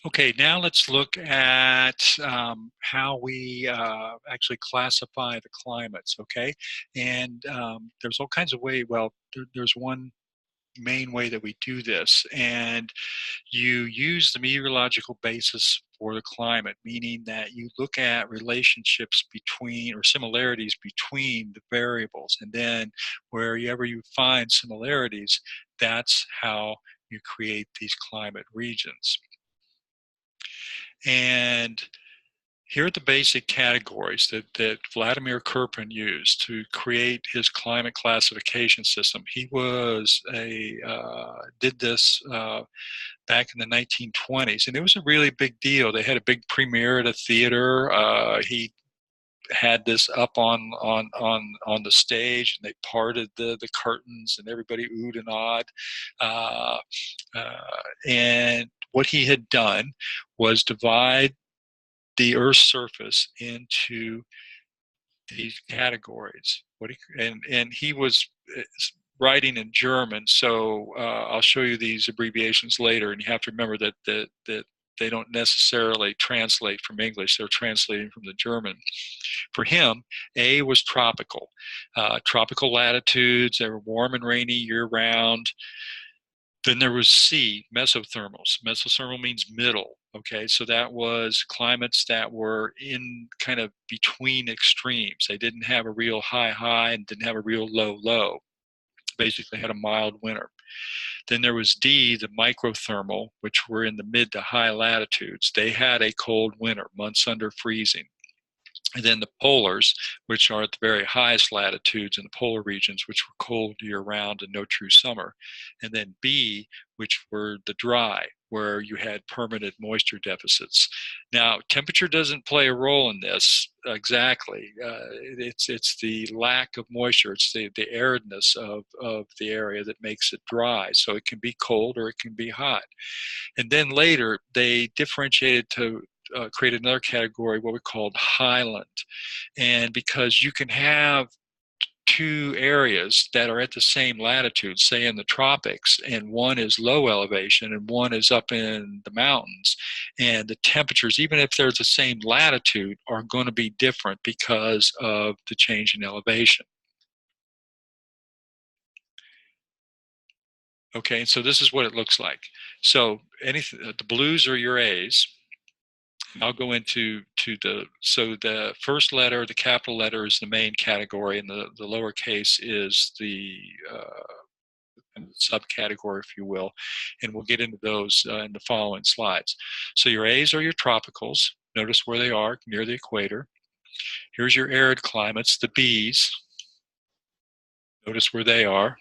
Okay, now let's look at how we actually classify the climates, okay? And there's all kinds of ways, well, there's one main way that we do this, and you use the meteorological basis for the climate, meaning that you look at relationships between or similarities between the variables, and then wherever you find similarities, that's how you create these climate regions. And here are the basic categories that Vladimir Kirpin used to create his climate classification system. He was did this back in the 1920s, and it was a really big deal. They had a big premiere at a theater. He had this up on the stage, and they parted the curtains, and everybody oohed and awed. Uh, and what he had done was divide the Earth's surface into these categories. And he was writing in German, so I'll show you these abbreviations later. And you have to remember that they don't necessarily translate from English; they're translating from the German. For him, A was tropical, tropical latitudes. They were warm and rainy year round. Then there was C, mesothermals. Mesothermal means middle. Okay, so that was climates that were in kind of between extremes. They didn't have a real high and didn't have a real low. Basically had a mild winter. Then there was D, the microthermal, which were in the mid to high latitudes. They had a cold winter, months under freezing. And then the polars, which are at the very highest latitudes in the polar regions, which were cold year round and no true summer. And then B, which were the dry, where you had permanent moisture deficits. Now, temperature doesn't play a role in this exactly. It's the lack of moisture. It's the aridness of the area that makes it dry. So it can be cold or it can be hot. And then later, they differentiated to create another category, what we called highland. And because you can have two areas that are at the same latitude, say in the tropics, and one is low elevation and one is up in the mountains, and the temperatures, even if they're the same latitude, are going to be different because of the change in elevation. Okay, so this is what it looks like. So anything, the blues are your A's. I'll go into so the first letter, the capital letter, is the main category, and the lowercase is the subcategory, if you will, and we'll get into those in the following slides. So your A's are your tropicals. Notice where they are, near the equator. Here's your arid climates, the B's. Notice where they are.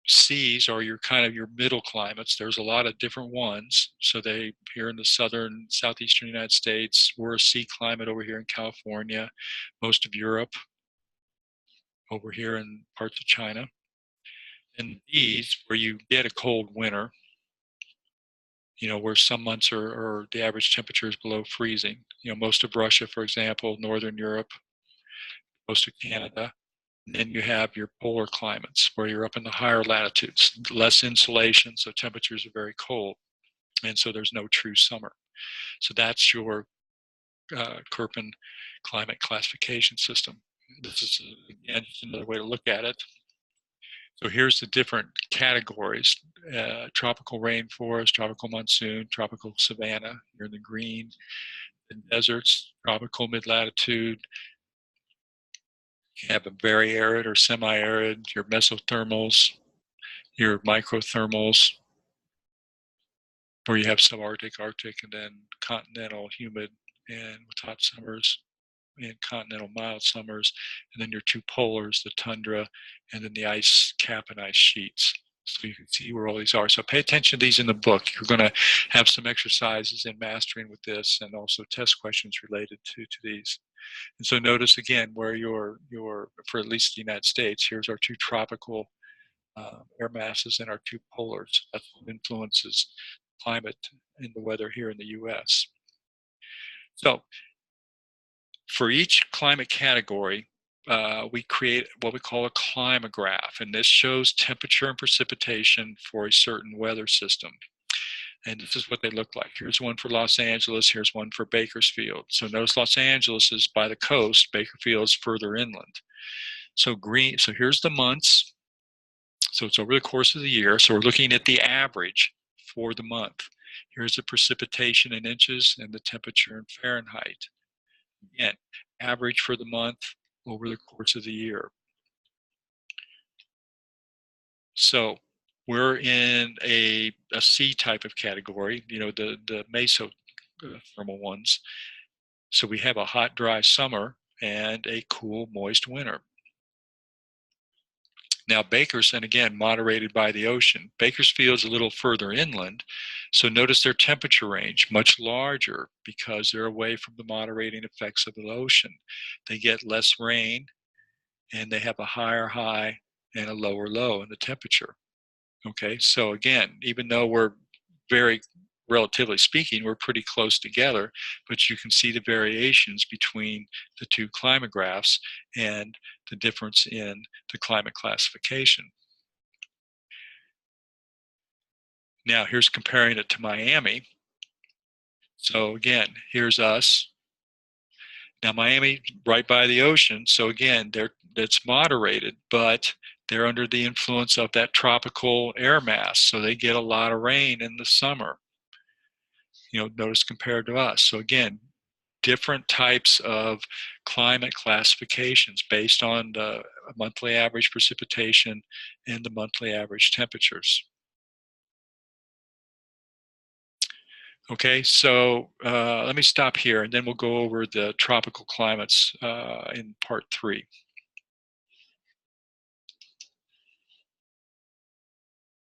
C's are your kind of your middle climates. There's a lot of different ones. So they here in the southeastern United States, we're a C climate over here in California, most of Europe over here in parts of China. And D's where you get a cold winter, you know, where some months are the average temperature is below freezing. You know, most of Russia, for example, Northern Europe, most of Canada. And then you have your polar climates where you're up in the higher latitudes, less insulation, so temperatures are very cold. And so there's no true summer. So that's your Kirpin climate classification system. This is, again, just another way to look at it. So here's the different categories: tropical rainforest, tropical monsoon, tropical savanna, here in the green, the deserts, tropical mid-latitude. You have a very arid or semi-arid, your mesothermals, your microthermals, where you have subarctic, Arctic, and then continental humid and with hot summers and continental mild summers, and then your two polars, the tundra, and then the ice cap and ice sheets. So you can see where all these are. So pay attention to these in the book. You're going to have some exercises in mastering with this, and also test questions related to these. And so notice again where your for at least the United States, here's our two tropical air masses and our two polars. That's what influences climate and the weather here in the U.S. So for each climate category, we create what we call a climograph, and this shows temperature and precipitation for a certain weather system. And this is what they look like. Here's one for Los Angeles. Here's one for Bakersfield. So notice Los Angeles is by the coast. Bakersfield is further inland. So green. So here's the months. So it's over the course of the year. So we're looking at the average for the month. Here's the precipitation in inches and the temperature in Fahrenheit. Again, average for the month over the course of the year. So we're in a C type of category, you know, the mesothermal ones. So we have a hot, dry summer and a cool, moist winter. Now and again, moderated by the ocean. Bakersfield's a little further inland, so notice their temperature range, much larger because they're away from the moderating effects of the ocean. They get less rain, and they have a higher high and a lower low in the temperature. Okay, so again, even though we're very, relatively speaking, we're pretty close together, but you can see the variations between the two climate graphs and the difference in the climate classification. Now here's comparing it to Miami. So again, here's us. Now Miami, right by the ocean, so again, it's moderated, but they're under the influence of that tropical air mass, so they get a lot of rain in the summer. You know, notice compared to us. So again, different types of climate classifications based on the monthly average precipitation and the monthly average temperatures. Okay, so let me stop here and then we'll go over the tropical climates in part 3.